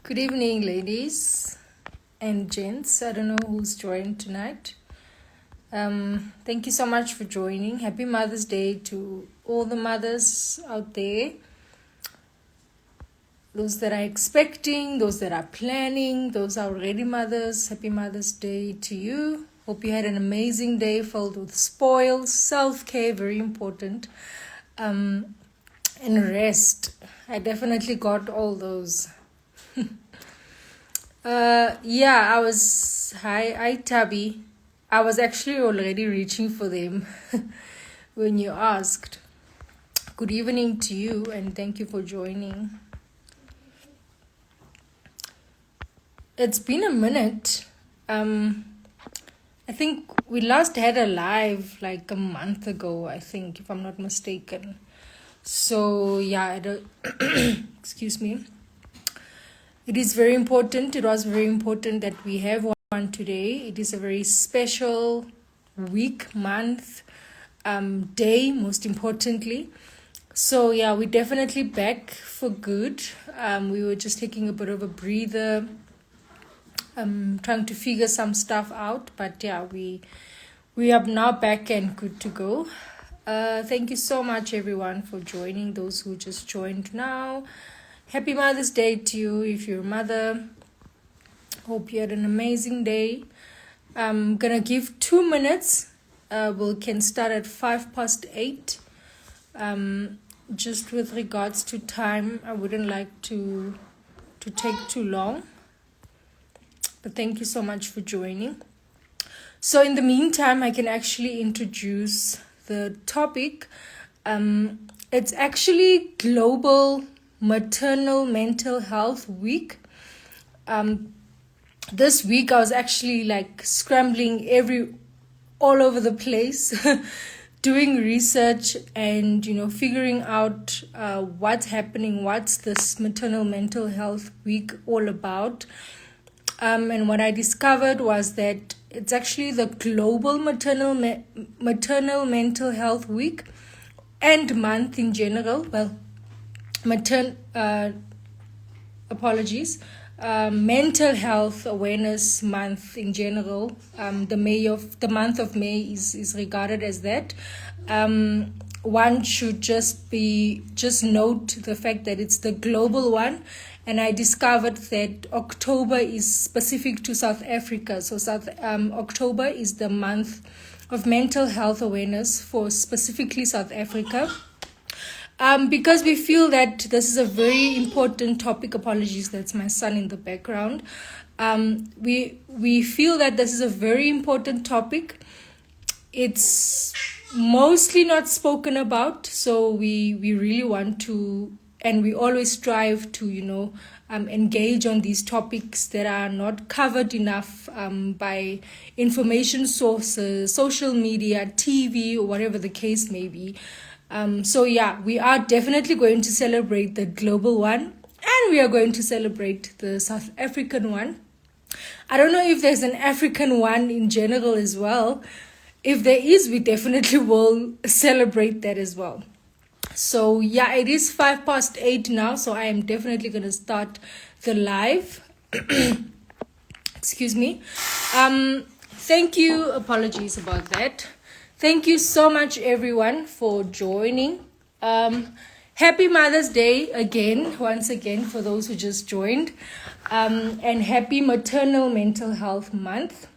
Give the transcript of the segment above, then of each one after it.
Good evening, ladies and gents. I don't know who's joined tonight. Thank you so much for joining. Happy Mother's Day to all the mothers out there. Those that are expecting, those that are planning, those are already mothers. Happy Mother's Day to you. Hope you had an amazing day filled with spoils, self-care, very important, and rest. I definitely got all those. Hi, Tabby. I was actually already reaching for them when you asked. Good evening to you, and thank you for joining. It's been a minute. I think we last had a live like a month ago, I think, if I'm not mistaken. So, excuse me. It is very important. It was very important that we have one today. It is a very special week, month, day, most importantly. So, we're definitely back for good. We were just taking a bit of a breather, trying to figure some stuff out. But we are now back and good to go. Thank you so much, everyone, for joining. Those who just joined now. Happy Mother's Day to you if you're a mother. Hope you had an amazing day. I'm going to give 2 minutes. We can start at 8:05. Just with regards to time, I wouldn't like to take too long. But thank you so much for joining. So in the meantime, I can actually introduce the topic. It's actually Global Maternal Mental Health Week. This week I was actually like scrambling all over the place, doing research and figuring out what's happening, what's this Maternal Mental Health Week all about. And what I discovered was that it's actually the Global Maternal Mental Health Week and month in general. Well, Mental Health Awareness Month in general. The month of May is regarded as that. One should just note the fact that it's the global one, and I discovered that October is specific to South Africa. So October is the month of mental health awareness for specifically South Africa. Because we feel that this is a very important topic. Apologies, that's my son in the background. We feel that this is a very important topic. It's mostly not spoken about, so we really want to, and we always strive to engage on these topics that are not covered enough by information sources, social media, TV, or whatever the case may be. We are definitely going to celebrate the global one, and we are going to celebrate the South African one. I don't know if there's an African one in general as well. If there is, we definitely will celebrate that as well. So it is 8:05 now, so I am definitely going to start the live. Excuse me. Thank you. Apologies about that. Thank you so much, everyone, for joining. Happy Mother's Day once again, for those who just joined. And happy Maternal Mental Health Month.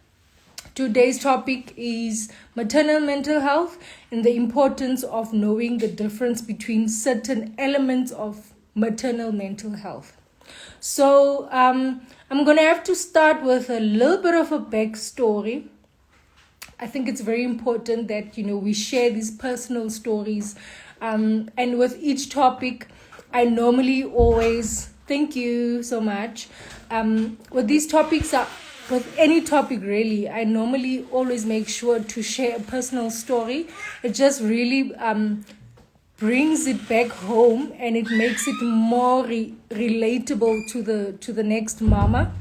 Today's topic is maternal mental health and the importance of knowing the difference between certain elements of maternal mental health. So I'm going to have to start with a little bit of a backstory. I think it's very important that, we share these personal stories. And with each topic, I normally always, thank you so much. With any topic really, I normally always make sure to share a personal story. It just really brings it back home, and it makes it more relatable to the next mama.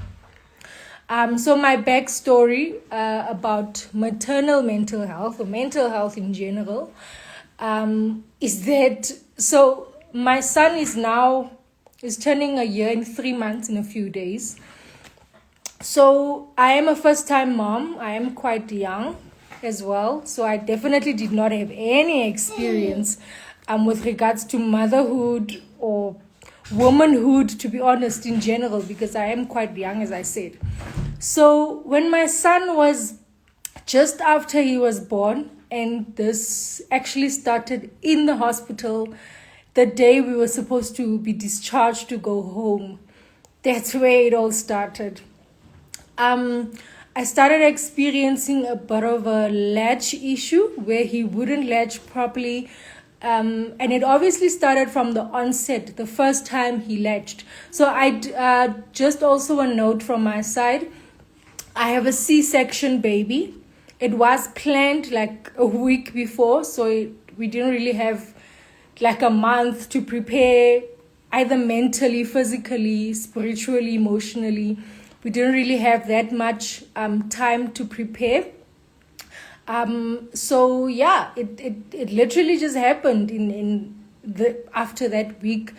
So my backstory about maternal mental health or mental health in general is that so my son is turning a year in 3 months in a few days. So I am a first time mom. I am quite young as well. So I definitely did not have any experience with regards to motherhood or womanhood, to be honest, in general, because I am quite young, as I said. So when my son was just after he was born, and this actually started in the hospital the day we were supposed to be discharged to go home. That's where it all started. Um, I started experiencing a bit of a latch issue where he wouldn't latch properly. And it obviously started from the onset, the first time he latched. So just also a note from my side. I have a C-section baby. It was planned like a week before, so we didn't really have like a month to prepare, either mentally, physically, spiritually, emotionally. We didn't really have that much time to prepare. So yeah, it literally just happened in the after that week.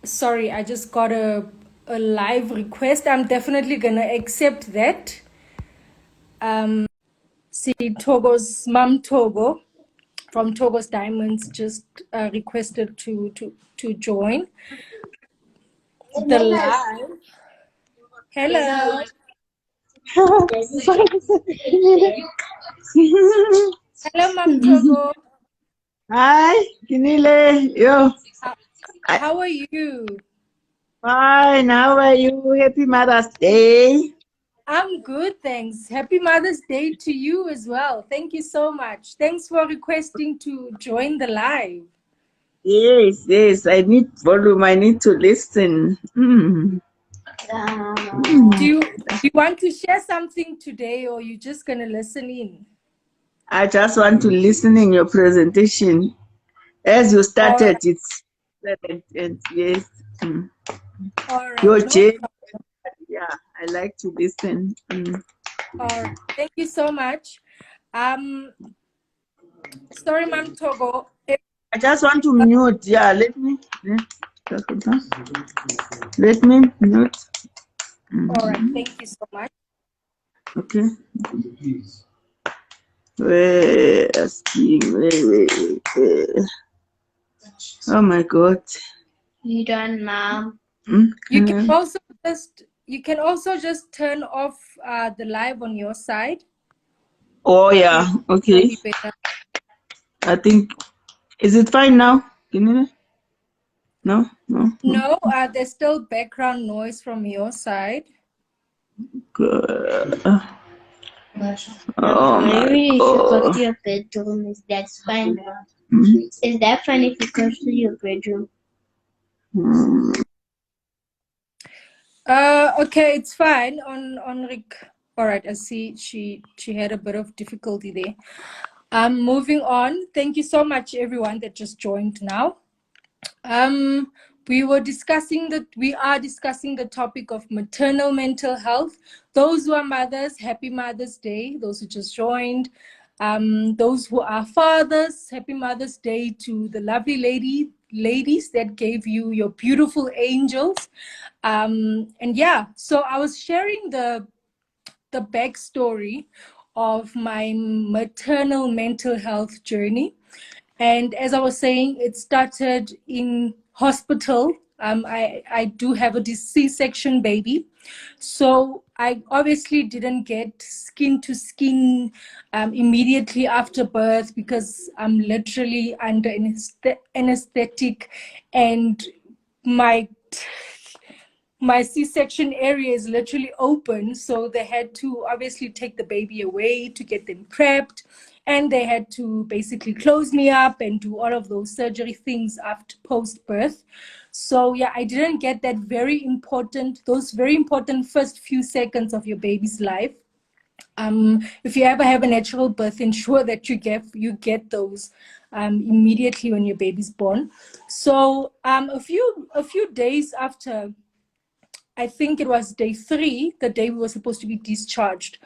Sorry, I just got a live request. I'm definitely gonna accept that. See, Togo's mom Togo from Togo's Diamonds just requested to join the live. Hello. Hello, Mom Togo. Hi, Kinile. Yo. How are you? Fine. How are you? Happy Mother's Day. I'm good, thanks. Happy Mother's Day to you as well. Thank you so much. Thanks for requesting to join the live. Yes, yes. I need volume. I need to listen. Do you want to share something today, or you just gonna listen in? I just want to listen in your presentation. As you All started, right, it's and yes. all right, Your no journey. problem. Yeah, I like to listen. All right, thank you so much. Um, sorry, Mom Togo. I just want to mute. Yeah, let me mute. All right, thank you so much. Okay. Where, oh my God. You done, Mom? You can also just turn off the live on your side. Oh yeah, It'll okay. be better. I think, is it fine now? Can you? No, no, no. No, there's still background noise from your side. Good. No, Oh my maybe you should go God. to your bedroom. That's fine. Mm, Is that fine if you go to your bedroom? mm. Okay, it's fine on Rick. All right, I see she had a bit of difficulty there. Moving on. Thank you so much, everyone that just joined now. We are discussing the topic of maternal mental health. Those who are mothers, happy Mother's Day. Those who just joined, those who are fathers, happy Mother's Day to the lovely ladies that gave you your beautiful angels. And yeah, so I was sharing the backstory of my maternal mental health journey. And as I was saying, it started in hospital. I do have a C-section baby. So I obviously didn't get skin to skin immediately after birth because I'm literally under anesthetic, and my my C-section area is literally open, so they had to obviously take the baby away to get them prepped, and they had to basically close me up and do all of those surgery things after post-birth. So yeah, I didn't get those very important first few seconds of your baby's life. If you ever have a natural birth, ensure that you get those immediately when your baby's born. So a few days after I think it was day 3, the day we were supposed to be discharged,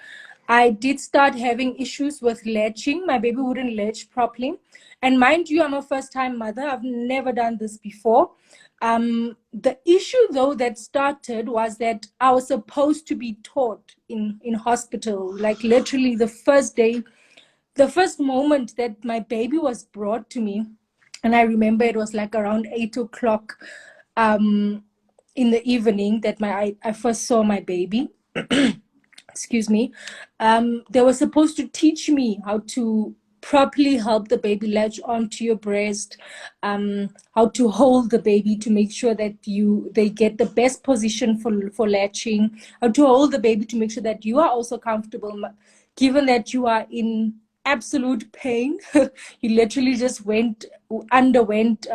I did start having issues with latching. My baby wouldn't latch properly. And mind you, I'm a first-time mother. I've never done this before. The issue, though, that started was that I was supposed to be taught in hospital, like literally the first day, the first moment that my baby was brought to me. And I remember it was like around 8 o'clock in the evening that I first saw my baby. Excuse me. They were supposed to teach me how to properly help the baby latch onto your breast, how to hold the baby to make sure that they get the best position for latching, how to hold the baby to make sure that you are also comfortable, given that you are in absolute pain. You literally just underwent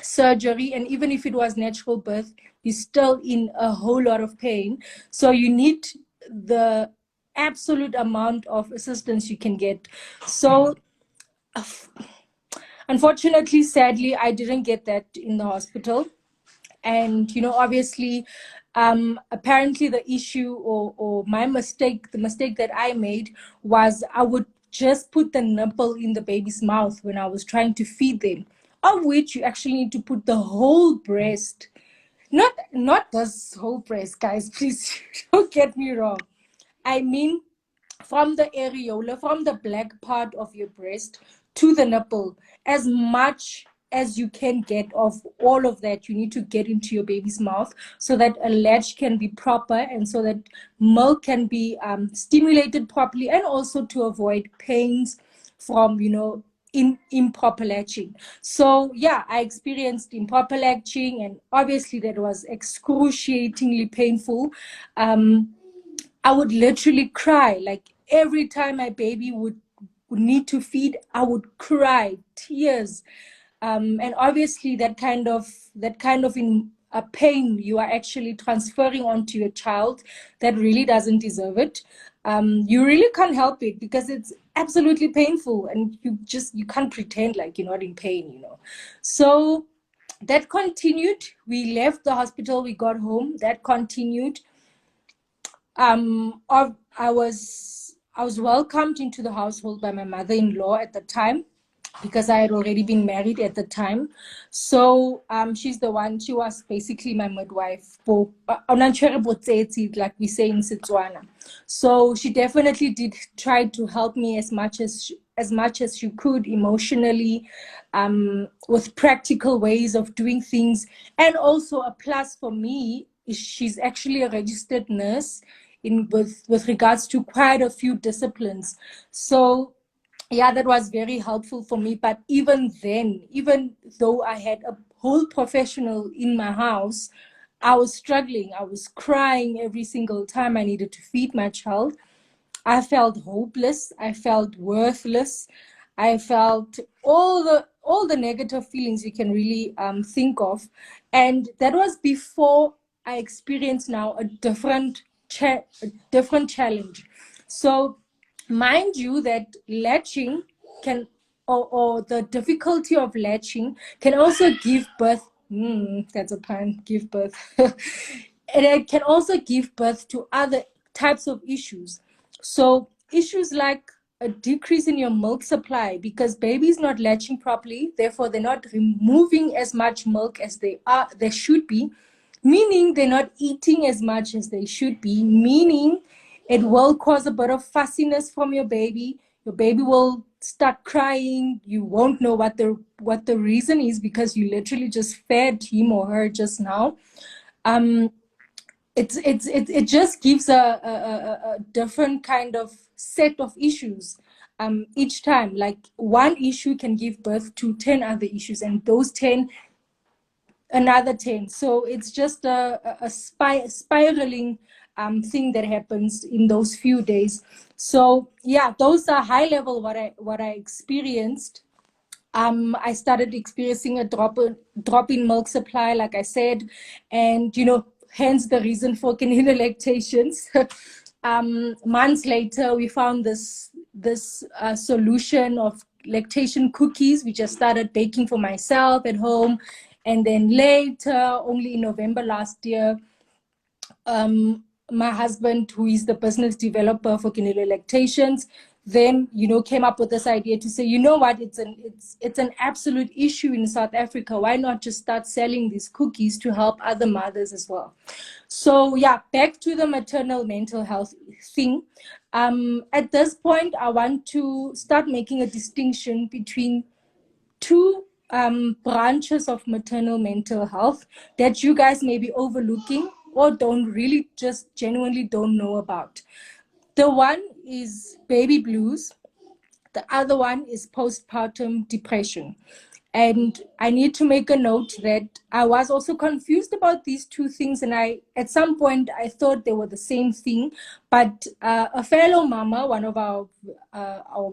surgery, and even if it was natural birth, you're still in a whole lot of pain. So you need the absolute amount of assistance you can get. So unfortunately, sadly, I didn't get that in the hospital. And obviously, apparently the issue or my mistake, the mistake that I made was I would just put the nipple in the baby's mouth when I was trying to feed them, of which you actually need to put the whole breast. Not this whole breast, guys, please. Don't get me wrong. I mean, from the areola, from the black part of your breast to the nipple, as much as you can get of all of that, you need to get into your baby's mouth so that a latch can be proper and so that milk can be stimulated properly, and also to avoid pains from, improper latching. So yeah, I experienced improper latching, and obviously that was excruciatingly painful. I would literally cry. Like every time my baby would need to feed, I would cry tears. And obviously that kind of in a pain you are actually transferring onto your child that really doesn't deserve it. You really can't help it because it's absolutely painful, and you can't pretend like you're not in pain. So that continued. We left the hospital, we got home, that continued. I was welcomed into the household by my mother-in-law at the time, because I had already been married at the time. So she was basically my midwife, like we say in Setswana. So she definitely did try to help me as much as she could emotionally, with practical ways of doing things. And also a plus for me is she's actually a registered nurse with regards to quite a few disciplines. So yeah, that was very helpful for me. But even then, even though I had a whole professional in my house, I was struggling. I was crying every single time I needed to feed my child. I felt hopeless. I felt worthless. I felt all the negative feelings you can really think of. And that was before I experienced now a different challenge. So mind you that latching can, or the difficulty of latching can also give birth. That's a pun, give birth. And it can also give birth to other types of issues. So issues like a decrease in your milk supply, because baby's not latching properly, therefore they're not removing as much milk as they should be, meaning they're not eating as much as they should be, meaning it will cause a bit of fussiness from your baby. Your baby will start crying. You won't know what the reason is, because you literally just fed him or her just now. It just gives a different kind of set of issues each time. Like one issue can give birth to 10 other issues, and those 10 another 10. So it's just a spiraling thing that happens in those few days. So yeah, those are high level what I experienced. I started experiencing a drop in milk supply, like I said, and hence the reason for canine lactations. Months later, we found this solution of lactation cookies, which I started baking for myself at home. And then later, only in November last year, my husband, who is the business developer for Kinelo Lactations, then came up with this idea to say, what, it's an absolute issue in South Africa. Why not just start selling these cookies to help other mothers as well? So yeah, back to the maternal mental health thing. At this point, I want to start making a distinction between two branches of maternal mental health that you guys may be overlooking or just genuinely don't know about. The one is baby blues. The other one is postpartum depression. And I need to make a note that I was also confused about these two things. And at some point, I thought they were the same thing. But a fellow mama, one of our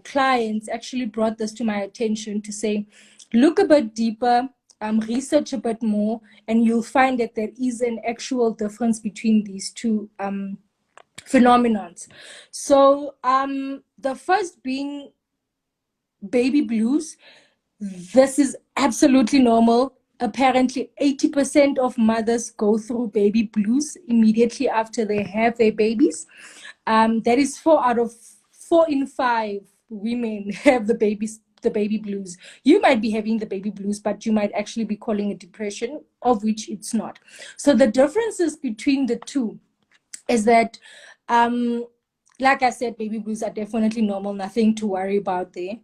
clients, actually brought this to my attention to say, look a bit deeper, research a bit more, and you'll find that there is an actual difference between these two phenomenons. So the first being baby blues. This is absolutely normal. Apparently, 80% of mothers go through baby blues immediately after they have their babies. That is 4 in 5 women have the baby blues. You might be having the baby blues, but you might actually be calling it depression, of which it's not. So the differences between the two is that like I said, baby blues are definitely normal, nothing to worry about there.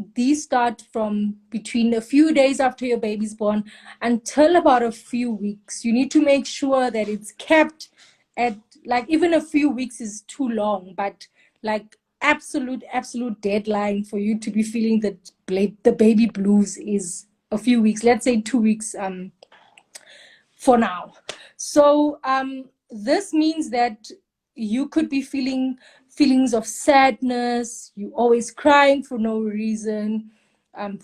These start from between a few days after your baby's born until about a few weeks. You need to make sure that it's kept at, like, even a few weeks is too long, but like absolute deadline for you to be feeling that the baby blues is a few weeks, let's say 2 weeks for now. So this means that you could be feeling feelings of sadness. You always crying for no reason.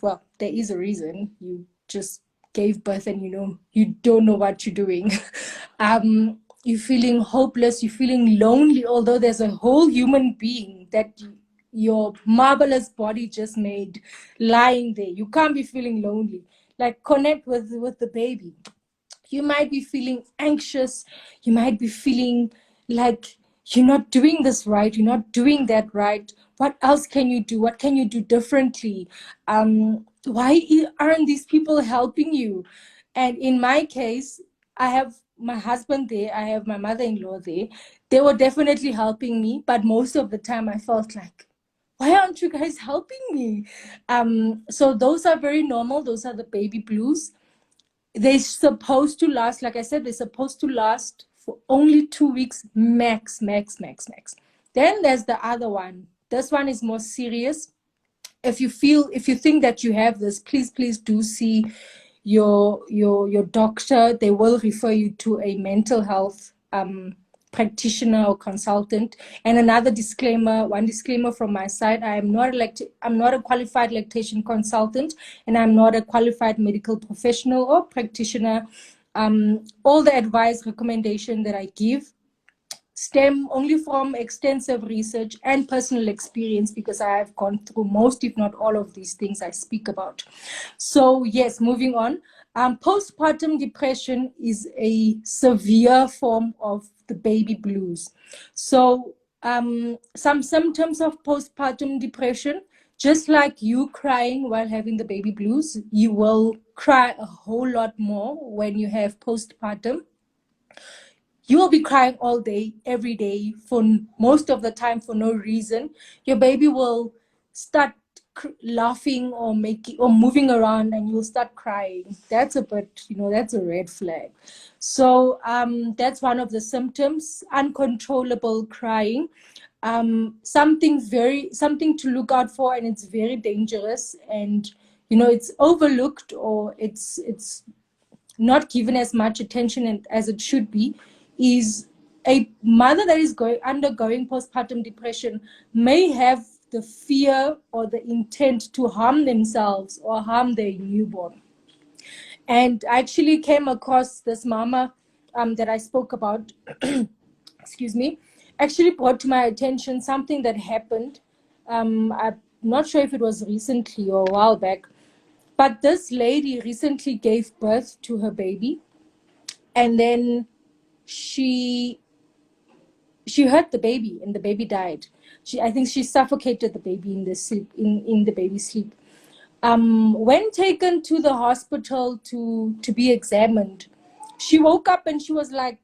Well, there is a reason. You just gave birth and you don't know what you're doing. You're feeling hopeless. You're feeling lonely, although there's a whole human being that your marvelous body just made lying there. You can't be feeling lonely. Like, connect with the baby. You might be feeling anxious. You might be feeling like you're not doing this right. You're not doing that right. What else can you do? What can you do differently? Why aren't these people helping you? And in my case, I have my husband there. I have my mother-in-law there. They were definitely helping me. But most of the time I felt like, why aren't you guys helping me? So those are very normal. Those are the baby blues. They're supposed to last, like I said, they're supposed to last for only 2 weeks max. Then there's the other one. This one is more serious. If you think that you have this, please do see your doctor. They will refer you to a mental health practitioner or consultant. And one disclaimer from my side: I'm not a qualified lactation consultant, and I'm not a qualified medical professional or practitioner. All the advice, recommendation that I give stem only from extensive research and personal experience, because I have gone through most, if not all, of these things I speak about. So yes, moving on. Postpartum depression is a severe form of the baby blues. So some symptoms of postpartum depression: just like you crying while having the baby blues, you will cry a whole lot more when you have postpartum. You will be crying all day, every day, for most of the time for no reason. Your baby will start laughing or moving around, and you'll start crying. That's a bit, that's a red flag. So that's one of the symptoms: uncontrollable crying. Something to look out for, and it's very dangerous, and it's overlooked, or it's not given as much attention as it should be, is a mother that is undergoing postpartum depression may have the fear or the intent to harm themselves or harm their newborn. And I actually came across this mama that I spoke about, excuse me, actually brought to my attention something that happened. I'm not sure if it was recently or a while back, but this lady recently gave birth to her baby. and then she hurt the baby, and the baby died. I think she suffocated the baby in the sleep, in the baby's sleep. When taken to the hospital to be examined, she woke up and she was like,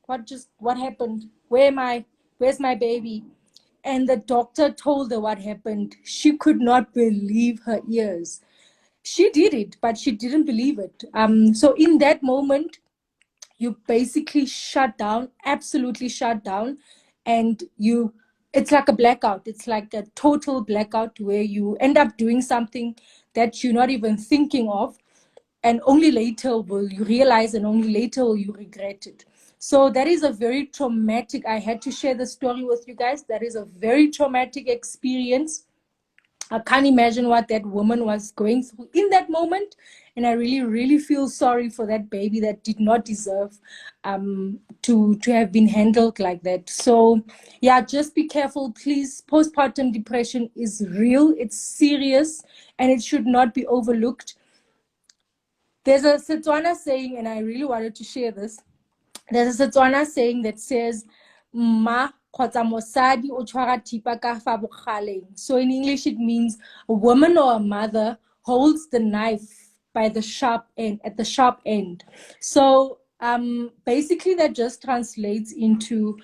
what happened? Where am I? Where's my baby? And the doctor told her what happened. She could not believe her ears. She did it, but she didn't believe it. So in that moment, you basically shut down, absolutely shut down, and it's like a blackout. It's like a total blackout where you end up doing something that you're not even thinking of, and only later will you realize, and only later will you regret it. So that is a very traumatic, I had to share the story with you guys. That is a very traumatic experience. I can't imagine what that woman was going through in that moment. And I really, really feel sorry for that baby that did not deserve to have been handled like that. So, yeah, just be careful, please. Postpartum depression is real, it's serious, and it should not be overlooked. There's a Setswana saying, and I really wanted to share this. There's a Setswana saying that says, Ma kgotsa mosadi o tshwara thipa ka fa bogaleng. So in English, it means a woman or a mother holds the knife by the sharp end, at the sharp end. So basically, that just translates into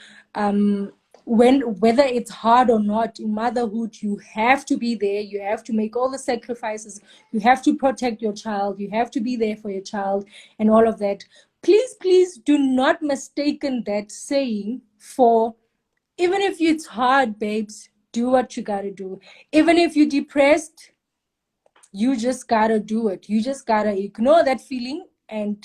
whether it's hard or not in motherhood, you have to be there, you have to make all the sacrifices, you have to protect your child, you have to be there for your child, and all of that. Please do not mistaken that saying for, even if it's hard, babes, do what you gotta do. Even if you're depressed, you just gotta do it. You just gotta ignore that feeling and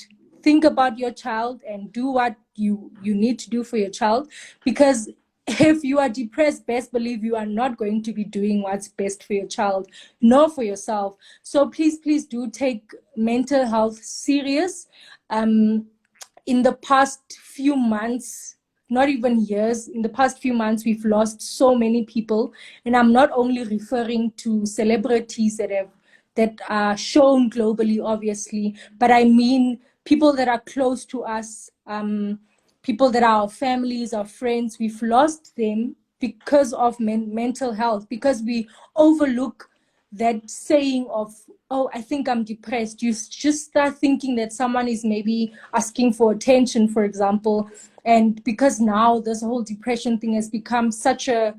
think about your child and do what you need to do for your child. Because if you are depressed, best believe you are not going to be doing what's best for your child, nor for yourself. So please do take mental health serious. In the past few months, not even years, in the past few months, we've lost so many people. And I'm not only referring to celebrities that are shown globally, obviously, but I mean people that are close to us, people that are our families, our friends. We've lost them because of mental health, because we overlook that saying of, oh, I think I'm depressed. You just start thinking that someone is maybe asking for attention, for example. And because now this whole depression thing has become such a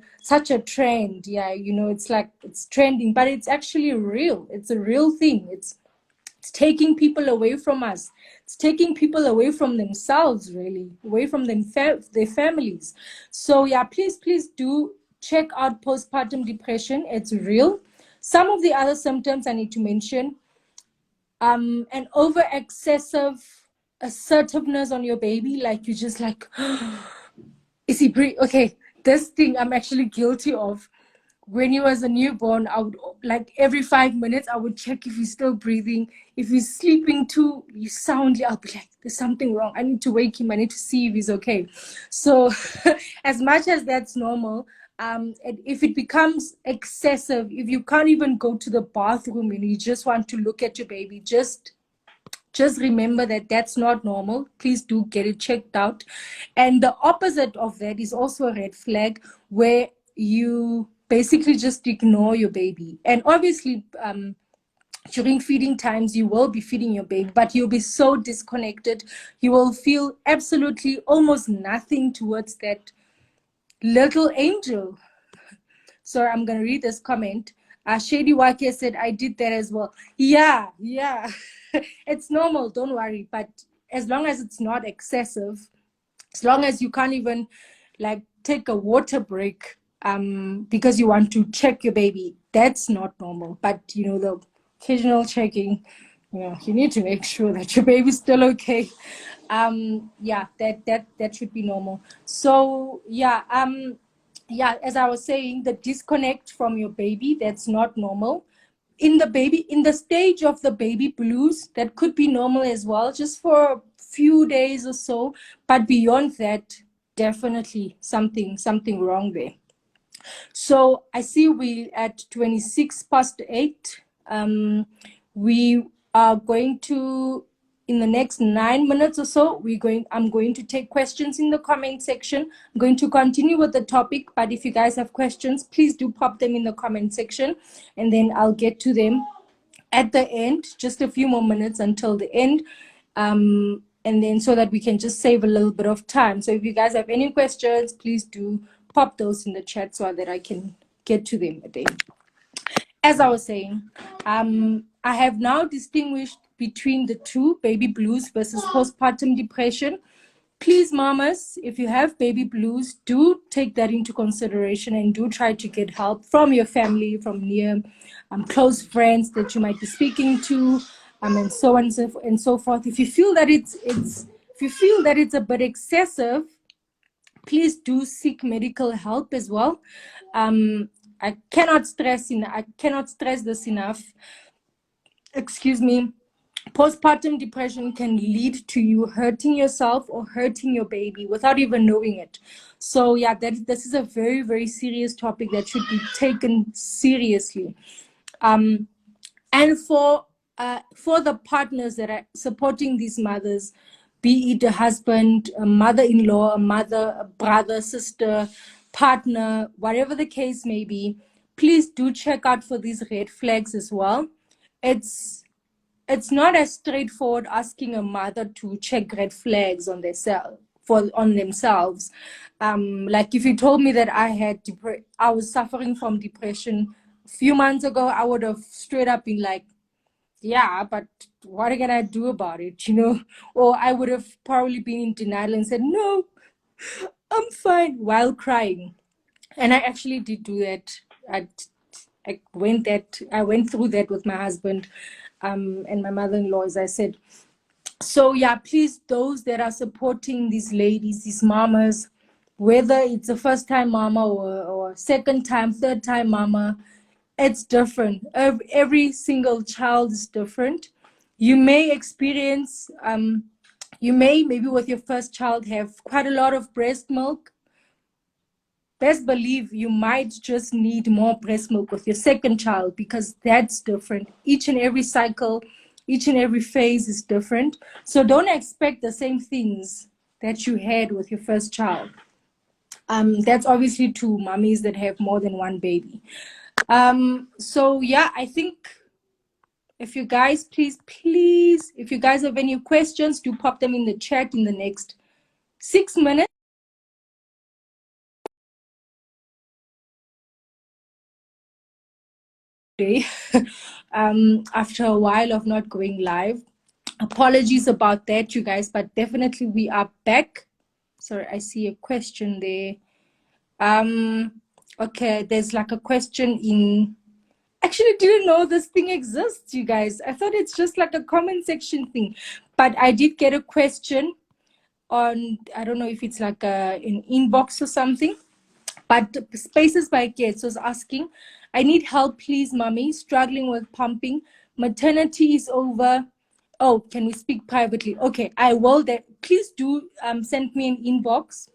trend, yeah, it's like it's trending, but it's actually real. It's a real thing. It's taking people away from us. It's taking people away from themselves, really, away from their families. So yeah, please do check out postpartum depression. It's real. Some of the other symptoms I need to mention, an over excessive assertiveness on your baby, like you just like, is he breathing? Okay, this thing I'm actually guilty of. When he was a newborn, I would, like, every 5 minutes, I would check if he's still breathing. If he's sleeping too soundly, I'll be like, there's something wrong. I need to wake him. I need to see if he's okay. So as much as that's normal, if it becomes excessive, if you can't even go to the bathroom and you just want to look at your baby, just remember that that's not normal. Please do get it checked out. And the opposite of that is also a red flag, where you basically just ignore your baby. And obviously, during feeding times, you will be feeding your baby, but you'll be so disconnected. You will feel absolutely almost nothing towards that little angel. So I'm going to read this comment. Shady Wake said, I did that as well. Yeah. It's normal, don't worry. But as long as it's not excessive, as long as you can't even like take a water break because you want to check your baby, that's not normal. But the occasional checking, you need to make sure that your baby's still okay. Yeah, that should be normal. So yeah, as I was saying, the disconnect from your baby, that's not normal. In the stage of the baby blues, that could be normal as well, just for a few days or so. But beyond that, definitely something wrong there. So I see we at 26 past 8. We are going to in the next 9 minutes or so, I'm going to take questions in the comment section. I'm going to continue with the topic, but if you guys have questions, please do pop them in the comment section, and then I'll get to them at the end, just a few more minutes until the end, and then so that we can just save a little bit of time. So if you guys have any questions, please do pop those in the chat so that I can get to them at the end. As I was saying, I have now distinguished between the two, baby blues versus postpartum depression. Please, mamas, if you have baby blues, do take that into consideration and do try to get help from your family, from near close friends that you might be speaking to, and so on and so forth. If you feel that it's a bit excessive, please do seek medical help as well. I cannot stress this enough. Excuse me. Postpartum depression can lead to you hurting yourself or hurting your baby without even knowing it. So yeah, this is a very, very serious topic that should be taken seriously. And for the partners that are supporting these mothers, be it a husband, a mother-in-law, a mother, a brother, sister, partner, whatever the case may be, please do check out for these red flags as well. It's not as straightforward asking a mother to check red flags on themselves. Like if you told me that I was suffering from depression a few months ago, I would have straight up been like, yeah, but what can I do about it, Or I would have probably been in denial and said, no, I'm fine, while crying. And I actually did do that. I went through that with my husband and my mother-in-law, as I said. So yeah, please, those that are supporting these ladies, these mamas, whether it's a first-time mama or second-time, third-time mama, it's different. Every single child is different. You may experience, maybe with your first child have quite a lot of breast milk. Best believe you might just need more breast milk with your second child, because that's different. Each and every cycle, each and every phase is different. So don't expect the same things that you had with your first child. That's obviously to mommies that have more than one baby. So yeah, I think if you guys, please, if you guys have any questions, do pop them in the chat in the next 6 minutes. After a while of not going live. Apologies about that, you guys, but definitely we are back. Sorry, I see a question there. Okay, there's like a question in... Actually didn't know this thing exists, you guys. I thought it's just like a comment section thing. But I did get a question on, I don't know if it's like an inbox or something. But Spaces by Gates was asking, I need help, please, mommy. Struggling with pumping. Maternity is over. Oh, can we speak privately? Okay, I will. Please do send me an inbox.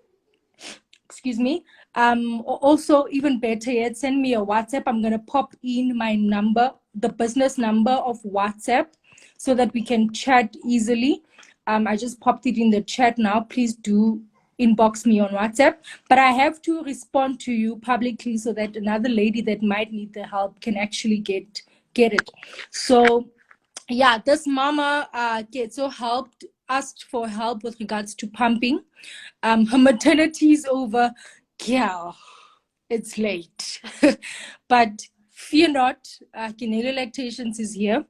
Excuse me. Also, even better yet, send me a WhatsApp. I'm going to pop in my number, the business number of WhatsApp, so that we can chat easily. I just popped it in the chat now. Please do inbox me on WhatsApp, but I have to respond to you publicly so that another lady that might need the help can actually get it. So yeah, this mama asked for help with regards to pumping. Her maternity is over. Yeah, it's late. But fear not, Kinelo Lactations is here.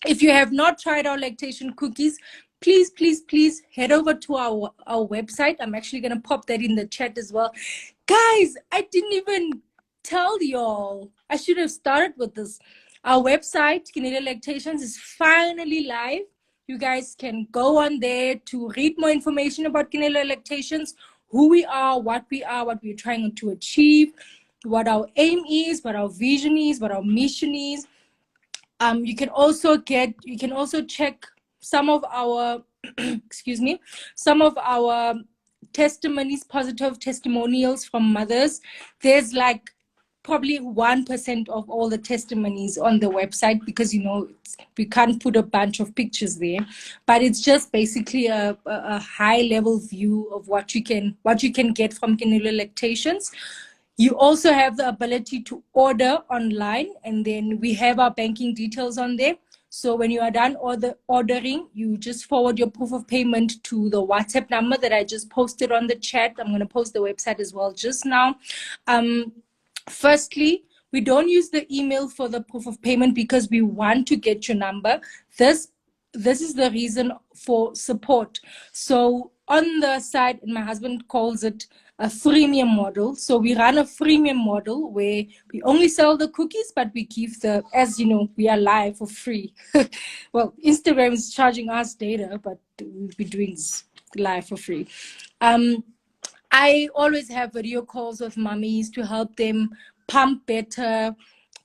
If you have not tried our lactation cookies, please head over to our website. I'm actually going to pop that in the chat as well. Guys, I didn't even tell y'all. I should have started with this. Our website, Kinelo Lactations, is finally live. You guys can go on there to read more information about Kinelo Lactations, who we are, what we're trying to achieve, what our aim is, what our vision is, what our mission is. You can also check some of our excuse me, some of our testimonies, positive testimonials from mothers. There's like probably 1% of all the testimonies on the website, because we can't put a bunch of pictures there, but it's just basically a high level view of what you can get from cannula lactations. You also have the ability to order online, and then we have our banking details on there. So when you are done ordering, you just forward your proof of payment to the WhatsApp number that I just posted on the chat. I'm going to post the website as well just now. Firstly, we don't use the email for the proof of payment because we want to get your number. This is the reason for support. So on the side, and my husband calls it a freemium model. So we run a freemium model where we only sell the cookies, but we keep as you know, we are live for free. Well, Instagram is charging us data, but we'll be doing this live for free. I always have video calls with mummies to help them pump better,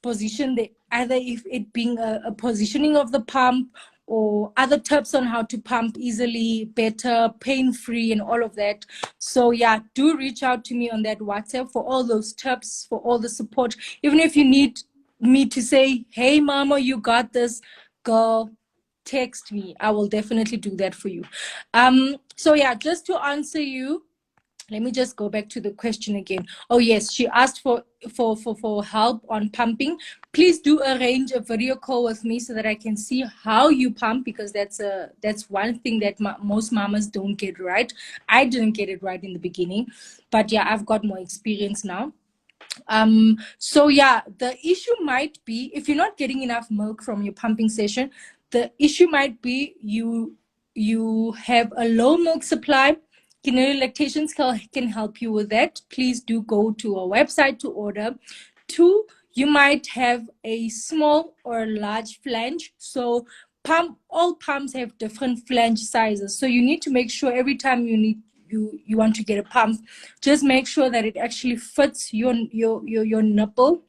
position either if it being a positioning of the pump or other tips on how to pump easily, better, pain-free, and all of that. So yeah, do reach out to me on that WhatsApp for all those tips, for all the support. Even if you need me to say, hey, mama, you got this, girl, text me. I will definitely do that for you. So yeah, just to answer you, let me just go back to the question again. Oh yes, she asked for help on pumping. Please do arrange a video call with me so that I can see how you pump, because that's one thing that most mamas don't get right. I didn't get it right in the beginning, but yeah, I've got more experience now. So yeah, the issue might be if you're not getting enough milk from your pumping session, the issue might be you have a low milk supply. Cannula lactations can help you with that. Please do go to our website to order. 2, you might have a small or large flange. So all pumps have different flange sizes. So you need to make sure every time you want to get a pump, just make sure that it actually fits your nipple.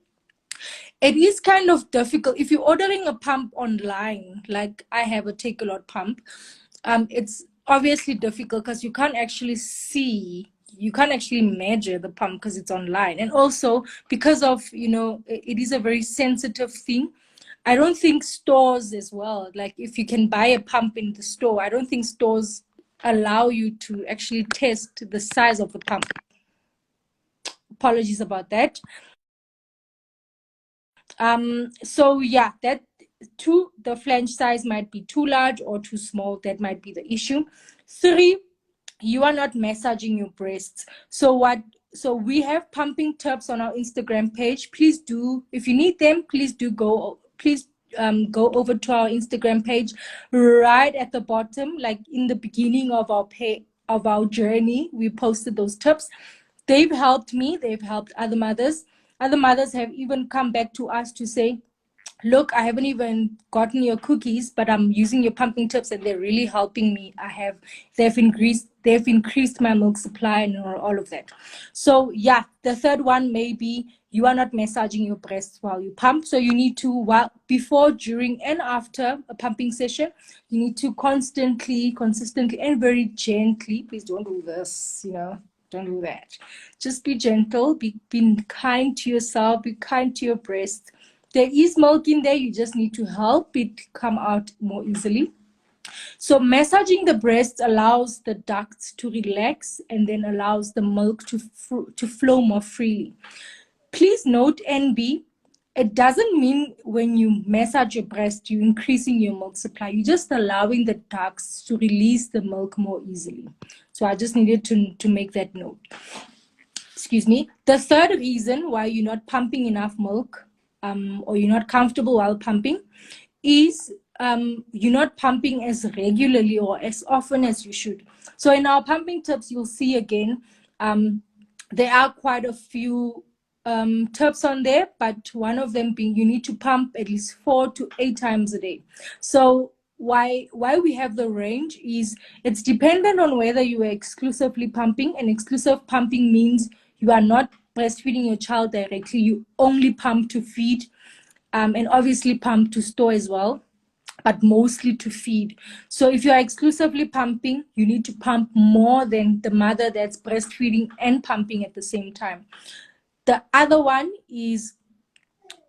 It is kind of difficult if you're ordering a pump online, like I have a Take-A-Lot pump. It's obviously difficult because you can't actually measure the pump because it's online, and also because of it is a very sensitive thing. I don't think stores as well, like if you can buy a pump in the store, I don't think stores allow you to actually test the size of the pump. Apologies about that. So yeah, that the flange size might be too large or too small. That might be the issue. 3, you are not massaging your breasts. So we have pumping tips on our Instagram page. Please do, if you need them, please go over to our Instagram page. Right at the bottom, like in the beginning of our journey, we posted those tips. They've helped me, they've helped other mothers. Other mothers have even come back to us to say, look, I haven't even gotten your cookies, but I'm using your pumping tips and they're really helping me. They've increased my milk supply and all of that. So yeah, the 3rd one may be you are not massaging your breasts while you pump. So you need to, before, during, and after a pumping session, you need to consistently, and very gently, please don't do this, don't do that. Just be gentle, be kind to yourself, be kind to your breast. There is milk in there, you just need to help it come out more easily. So massaging the breast allows the ducts to relax and then allows the milk to flow more freely. Please note, NB, it doesn't mean when you massage your breast, you're increasing your milk supply. You're just allowing the ducts to release the milk more easily. So I just needed to make that note. Excuse me. The 3rd reason why you're not pumping enough milk, or you're not comfortable while pumping, is you're not pumping as regularly or as often as you should. So in our pumping tips, you'll see again, there are quite a few tips on there, but one of them being you need to pump at least 4 to 8 times a day. So why we have the range is it's dependent on whether you are exclusively pumping, and exclusive pumping means you are not breastfeeding your child directly, you only pump to feed, and obviously pump to store as well, but mostly to feed. So if you are exclusively pumping, you need to pump more than the mother that's breastfeeding and pumping at the same time. The other one is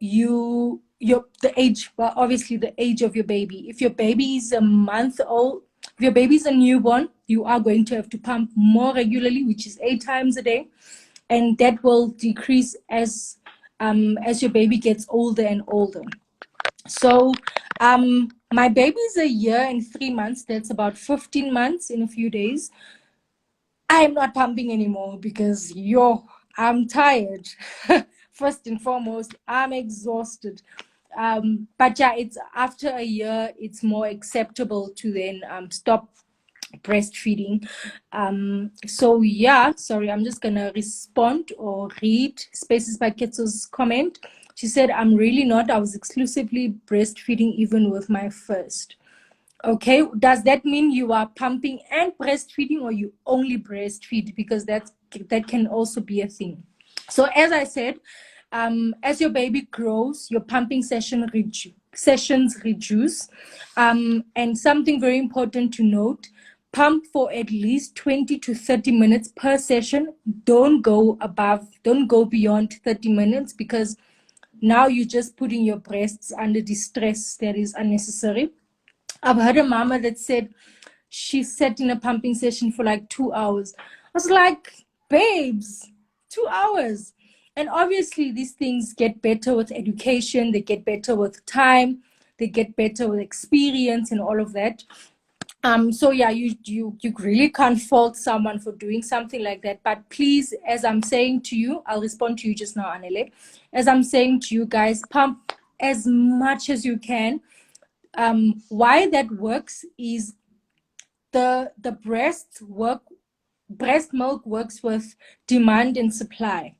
the age, well, obviously the age of your baby. If your baby is a month old, if your baby is a newborn, you are going to have to pump more regularly, which is 8 times a day, and that will decrease as your baby gets older and older. So my baby is a year and 3 months. That's about 15 months in a few days. I'm not pumping anymore because I'm tired. First and foremost, I'm exhausted. But yeah, it's after a year, it's more acceptable to then stop breastfeeding. So yeah, sorry, I'm just gonna respond or read Spaces by Ketso's comment. She said, I'm really not. I was exclusively breastfeeding even with my first. Okay, does that mean you are pumping and breastfeeding, or you only breastfeed? Because that can also be a thing. So as I said, as your baby grows, your pumping sessions reduce. And something very important to note, pump for at least 20 to 30 minutes per session. Don't go beyond 30 minutes, because now you're just putting your breasts under distress that is unnecessary. I've heard a mama that said she sat in a pumping session for like 2 hours. I was like, babes, 2 hours. And obviously, these things get better with education, they get better with time, they get better with experience and all of that. So yeah, you really can't fault someone for doing something like that. But please, as I'm saying to you, I'll respond to you just now, Anele. As I'm saying to you guys, pump as much as you can. Why that works is the breast milk works with demand and supply.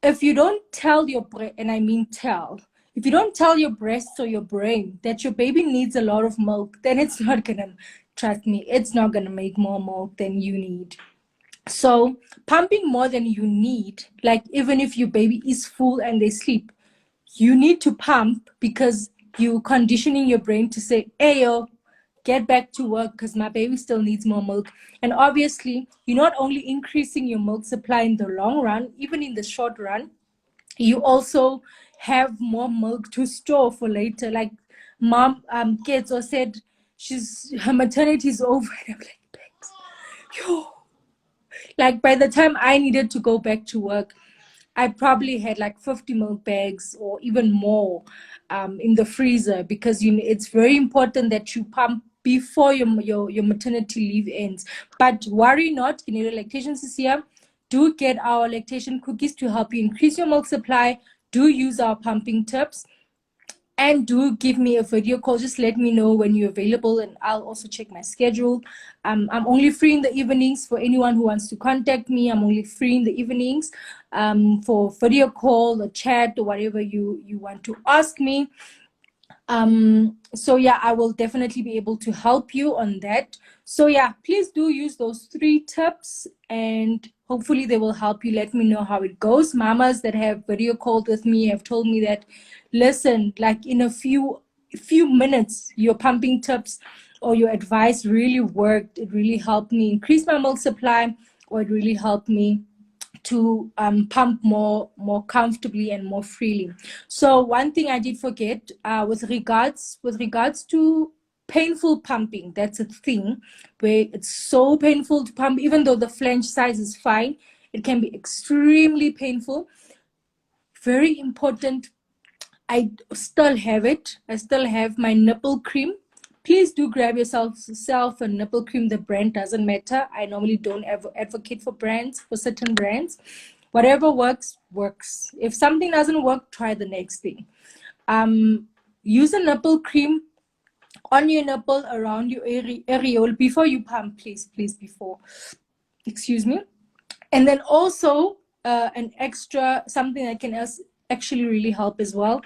If you don't tell your brain, and I mean tell, if you don't tell your breasts or your brain that your baby needs a lot of milk, then it's not gonna, trust me, it's not gonna make more milk than you need. So pumping more than you need, like even if your baby is full and they sleep, you need to pump, because you conditioning your brain to say, hey, yo, get back to work because my baby still needs more milk. And obviously, you're not only increasing your milk supply in the long run, even in the short run, you also have more milk to store for later. Like mom, kids or said, her maternity is over. And I'm like, babes, yo. Like by the time I needed to go back to work, I probably had like 50 milk bags or even more in the freezer, because it's very important that you pump before your maternity leave ends. But worry not, Lactations is here. Do get our lactation cookies to help you increase your milk supply. Do use our pumping tips. And do give me a video call. Just let me know when you're available, and I'll also check my schedule. I'm only free in the evenings. For anyone who wants to contact me, I'm only free in the evenings for video call or chat or whatever you want to ask me. So yeah, I will definitely be able to help you on that. So yeah, please do use those 3 tips, and hopefully they will help you. Let me know how it goes. Mamas that have video called with me have told me that, listen, like in a few minutes, your pumping tips or your advice really worked. It really helped me increase my milk supply, or it really helped me to pump more comfortably and more freely. So one thing I did forget, with regards to painful pumping, that's a thing where it's so painful to pump. Even though the flange size is fine, it can be extremely painful. Very important, I still have it. I still have my nipple cream. Please do grab yourself a nipple cream. The brand doesn't matter. I normally don't ever advocate for brands, for certain brands. Whatever works, works. If something doesn't work, try the next thing. Use a nipple cream on your nipple, around your areole before you pump, please, before. Excuse me. And then also an extra, something that can actually really help as well.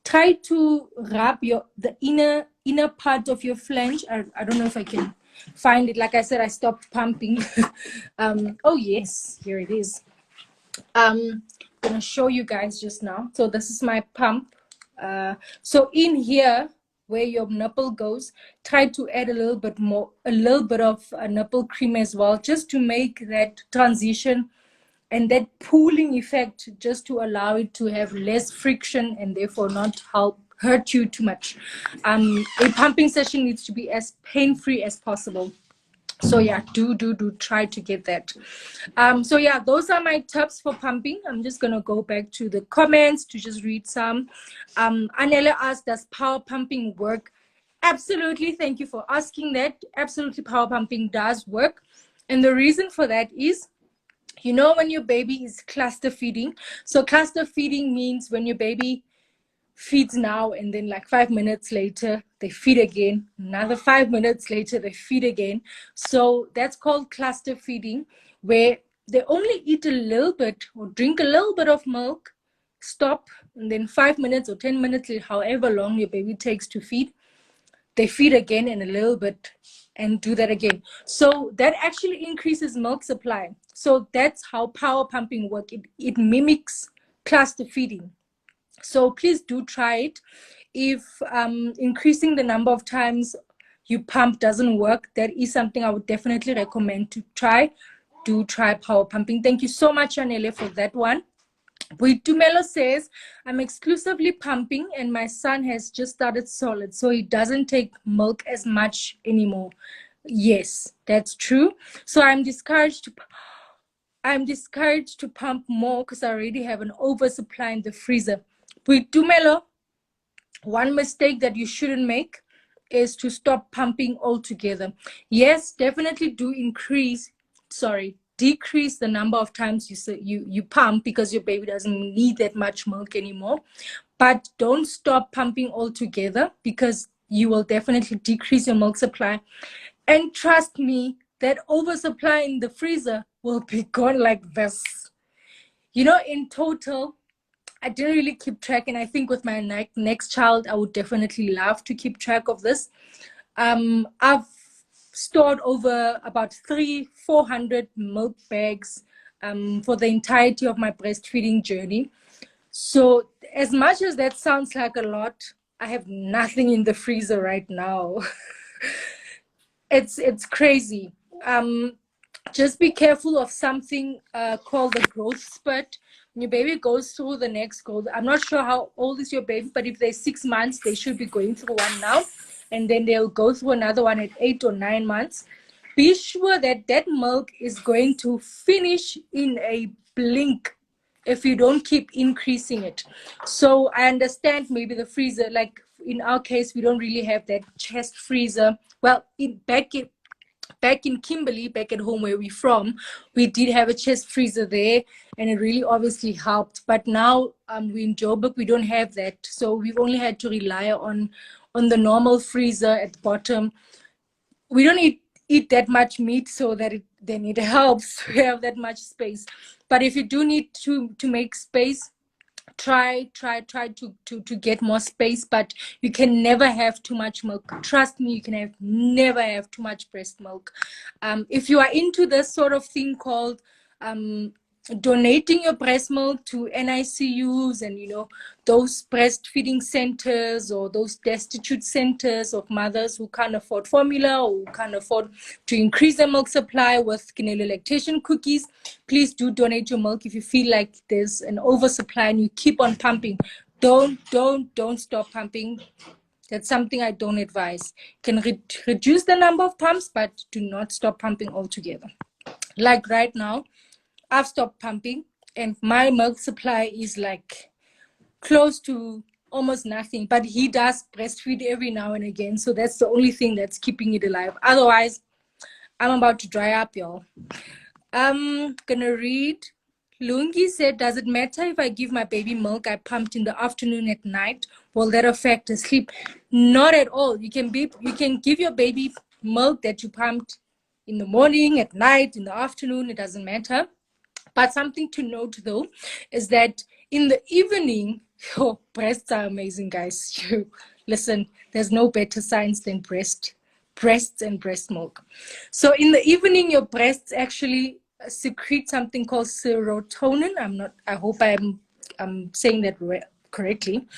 Try to wrap the inner part of your flange. I don't know if I can find it. Like I said, I stopped pumping. Oh yes, here it is. I'm gonna show you guys just now. So this is my pump. So in here, where your nipple goes, try to add a little bit of nipple cream as well, just to make that transition and that pooling effect, just to allow it to have less friction and therefore not hurt you too much. A pumping session needs to be as pain-free as possible. So yeah, do try to get that. So yeah, those are my tips for pumping. I'm just gonna go back to the comments to just read some. Anela asked, does power pumping work? Absolutely. Thank you for asking that. Absolutely, power pumping does work. And the reason for that is, you know, when your baby is cluster feeding. So cluster feeding means when your baby feeds now and then like 5 minutes later they feed again, another 5 minutes later they feed again. So that's called cluster feeding, where they only eat a little bit or drink a little bit of milk, stop, and then 5 minutes or 10 minutes, however long your baby takes to feed, they feed again in a little bit and do that again. So that actually increases milk supply. So that's how power pumping works. It mimics cluster feeding. So please do try it. If increasing the number of times you pump doesn't work, that is something I would definitely recommend to try. Do try power pumping. Thank you so much, Anele, for that one. Buitumelo says, I'm exclusively pumping and my son has just started solid, so he doesn't take milk as much anymore. Yes, that's true. So I'm discouraged to pump more because I already have an oversupply in the freezer. Buitumelo, one mistake that you shouldn't make is to stop pumping altogether. Yes, definitely do decrease the number of times you pump, because your baby doesn't need that much milk anymore. But don't stop pumping altogether, because you will definitely decrease your milk supply. And trust me, that oversupply in the freezer will be gone like this. You know, in total, I didn't really keep track, and I think with my next child, I would definitely love to keep track of this. I've stored over about 400 milk bags for the entirety of my breastfeeding journey. So as much as that sounds like a lot, I have nothing in the freezer right now. It's crazy. Just be careful of something called the growth spurt. When your baby goes through the next growth, I'm not sure how old is your baby, but if they're 6 months, they should be going through one now, and then they'll go through another one at 8 or 9 months. Be sure that that milk is going to finish in a blink if you don't keep increasing it. So I understand maybe the freezer, like in our case, we don't really have that chest freezer. Well, back in Kimberley, back at home where we're from, we did have a chest freezer there, and it really obviously helped. But now we're in Joburg, we don't have that. So we've only had to rely on the normal freezer at the bottom. We don't eat that much meat, so that it helps to have that much space. But if you do need to make space, try to get more space, but you can never have too much milk. Trust me, you can never have too much breast milk. If you are into this sort of thing called donating your breast milk to NICUs and, you know, those breastfeeding centers or those destitute centers of mothers who can't afford formula or who can't afford to increase their milk supply with Kinelo lactation cookies, please do donate your milk. If you feel like there's an oversupply and you keep on pumping, don't stop pumping. That's something I don't advise. You can reduce the number of pumps, but do not stop pumping altogether. Like right now, I've stopped pumping and my milk supply is like close to almost nothing, but he does breastfeed every now and again. So that's the only thing that's keeping it alive. Otherwise, I'm about to dry up, y'all. I'm gonna read. Lungi said, does it matter if I give my baby milk I pumped in the afternoon at night? Will that affect his sleep? Not at all. You can give your baby milk that you pumped in the morning, at night, in the afternoon, it doesn't matter. But something to note though is that in the evening, your breasts are amazing, guys. Listen, there's no better science than breasts and breast milk. So in the evening, your breasts actually secrete something called serotonin. I hope I'm saying that correctly.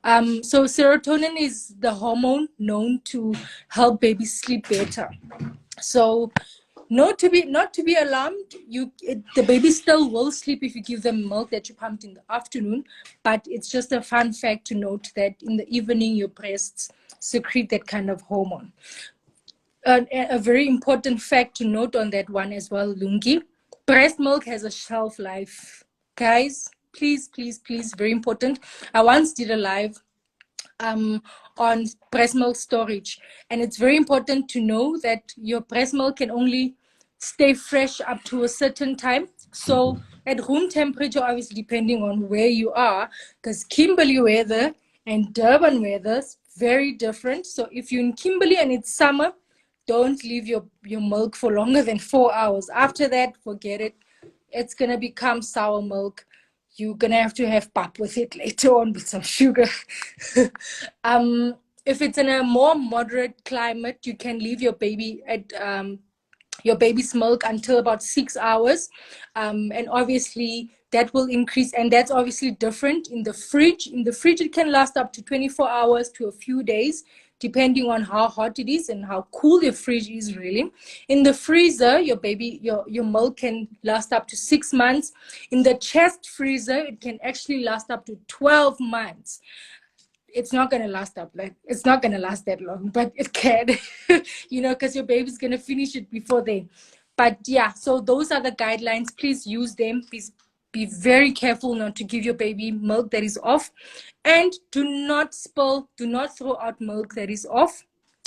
So serotonin is the hormone known to help babies sleep better. So not to be alarmed. The baby still will sleep if you give them milk that you pumped in the afternoon, but it's just a fun fact to note that in the evening your breasts secrete that kind of hormone. A very important fact to note on that one as well, Lungi. Breast milk has a shelf life. Guys, please, please, please, very important. I once did a live on breast milk storage, and it's very important to know that your breast milk can only stay fresh up to a certain time. So at room temperature, obviously depending on where you are, because Kimberley weather and Durban weather is very different. So if you're in Kimberley and it's summer, don't leave your milk for longer than 4 hours. After that, forget it. It's gonna become sour milk. You're gonna have to have pap with it later on with some sugar. If it's in a more moderate climate, you can leave your baby at your baby's milk until about 6 hours, and obviously that will increase, and that's obviously different in the fridge. In the fridge it can last up to 24 hours to a few days, depending on how hot it is and how cool your fridge is. Really, in the freezer your milk can last up to 6 months. In the chest freezer it can actually last up to 12 months. It's not gonna last it's not gonna last that long, but it can, because your baby's gonna finish it before then. But yeah, so those are the guidelines. Please use them. Please be very careful not to give your baby milk that is off, and do not throw out milk that is off.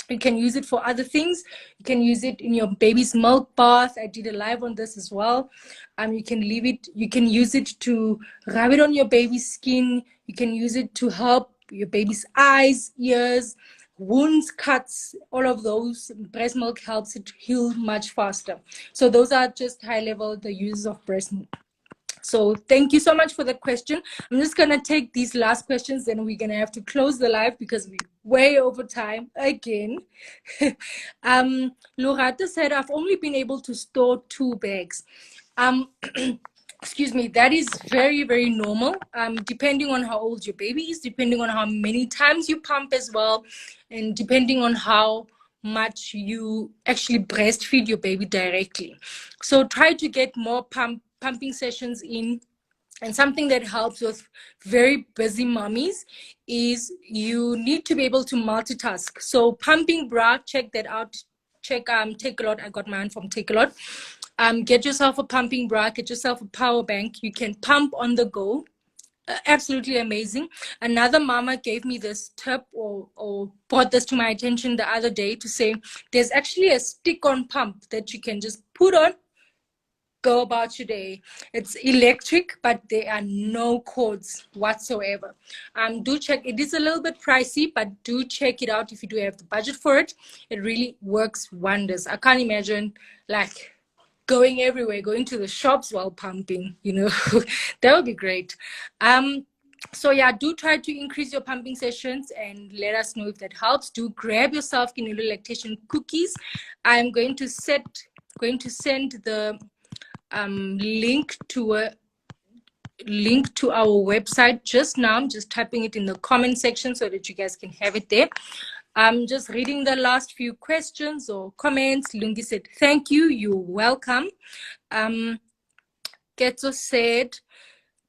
You can use it for other things. You can use it in your baby's milk bath. I did a live on this as well. You can use it to rub it on your baby's skin. You can use it to help your baby's eyes, ears, wounds, cuts, all of those. Breast milk helps it heal much faster. So those are just high level the uses of breast milk. So thank you so much for the question. I'm just going to take these last questions, then we're going to have to close the live because we're way over time again. Loretta said, I've only been able to store 2 bags. Excuse me, that is very, very normal. Depending on how old your baby is, depending on how many times you pump as well, and depending on how much you actually breastfeed your baby directly. So try to get more pumping sessions in. And something that helps with very busy mommies is you need to be able to multitask. So pumping bra, check that out. Check Take a Lot. I got mine from Take a Lot. Get yourself a pumping bra, get yourself a power bank. You can pump on the go. Absolutely amazing. Another mama gave me this tip or brought this to my attention the other day to say there's actually a stick-on pump that you can just put on, go about your day. It's electric, but there are no cords whatsoever. Do check. It is a little bit pricey, but do check it out if you do have the budget for it. It really works wonders. I can't imagine going everywhere, going to the shops while pumping, that would be great. So yeah, do try to increase your pumping sessions and let us know if that helps. Do grab yourself Kinelo lactation cookies. I'm going to send the link to our website just now. I'm just typing it in the comment section so that you guys can have it there. I'm just reading the last few questions or comments. Lungi said, thank you. You're welcome. Ketso said,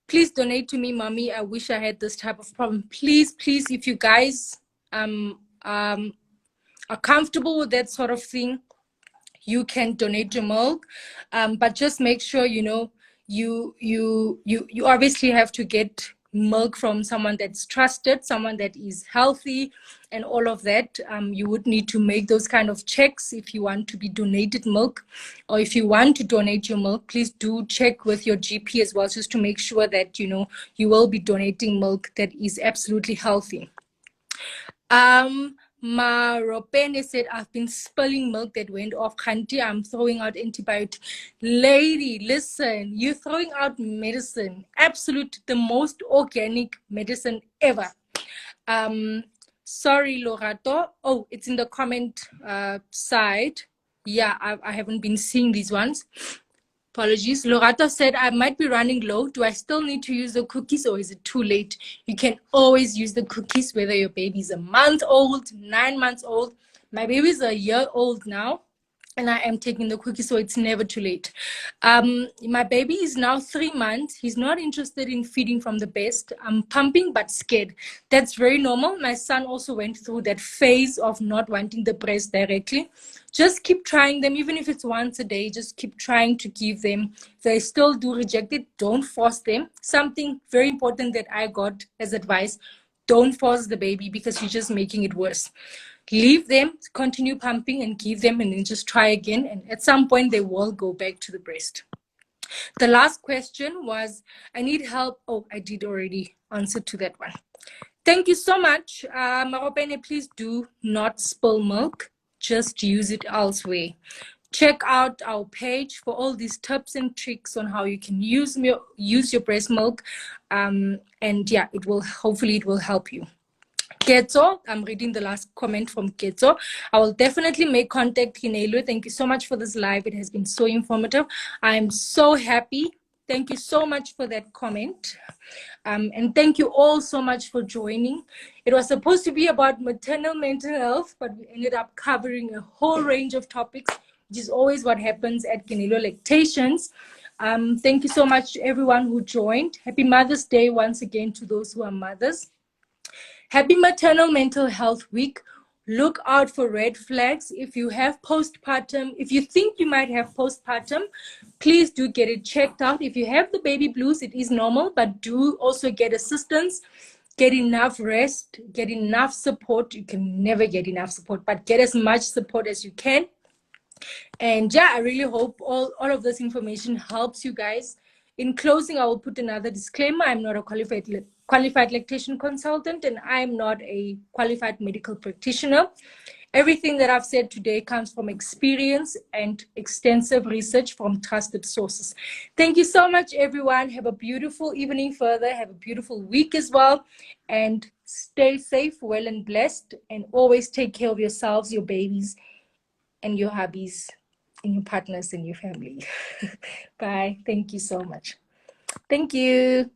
please donate to me, mommy. I wish I had this type of problem. Please, if you guys are comfortable with that sort of thing, you can donate your milk. But just make sure, you obviously have to get milk from someone that's trusted, someone that is healthy and all of that. You would need to make those kind of checks if you want to be donated milk, or if you want to donate your milk, please do check with your GP as well, just to make sure that you will be donating milk that is absolutely healthy. Maropene said, I've been spilling milk that went off. Khanti, I'm throwing out antibiotic. Lady, listen, you're throwing out medicine. Absolute, the most organic medicine ever. Sorry, Lorato. Oh, it's in the comment side. Yeah, I haven't been seeing these ones. Apologies. Lorata said, I might be running low. Do I still need to use the cookies or is it too late? You can always use the cookies, whether your baby's a month old, 9 months old. My baby's a year old now. and I am taking the quickie, so it's never too late. My baby is now 3 months. He's not interested in feeding from the breast. I'm pumping but scared. That's very normal. My son also went through that phase of not wanting the breast directly. Just keep trying them, even if it's once a day. Just keep trying to give them. If they still do reject it, don't force them. Something very important that I got as advice: don't force the baby, because you're just making it worse. Leave them, continue pumping and give them, and then just try again. And at some point, they will go back to the breast. The last question was, I need help. Oh, I did already answer to that one. Thank you so much. Maropene, please do not spill milk. Just use it elsewhere. Check out our page for all these tips and tricks on how you can use your breast milk. And yeah, hopefully it will help you. Ketso, I'm reading the last comment from Ketso. I will definitely make contact, Hinelo. Thank you so much for this live. It has been so informative. I'm so happy. Thank you so much for that comment. And thank you all so much for joining. It was supposed to be about maternal mental health, but we ended up covering a whole range of topics, which is always what happens at Canelo Lactations. Thank you so much to everyone who joined. Happy Mother's Day once again to those who are mothers. Happy Maternal Mental Health Week. Look out for red flags. If you have postpartum, if you think you might have postpartum, please do get it checked out. If you have the baby blues, it is normal, but do also get assistance. Get enough rest, get enough support. You can never get enough support, but get as much support as you can. And yeah, I really hope all of this information helps you guys. In closing, I will put another disclaimer. I'm not a qualified lactation consultant, and I'm not a qualified medical practitioner. Everything that I've said today comes from experience and extensive research from trusted sources. Thank you so much, everyone. Have a beautiful evening further. Have a beautiful week as well. And stay safe, well, and blessed. And always take care of yourselves, your babies, and your hubbies, and your partners, and your family. Bye. Thank you so much. Thank you.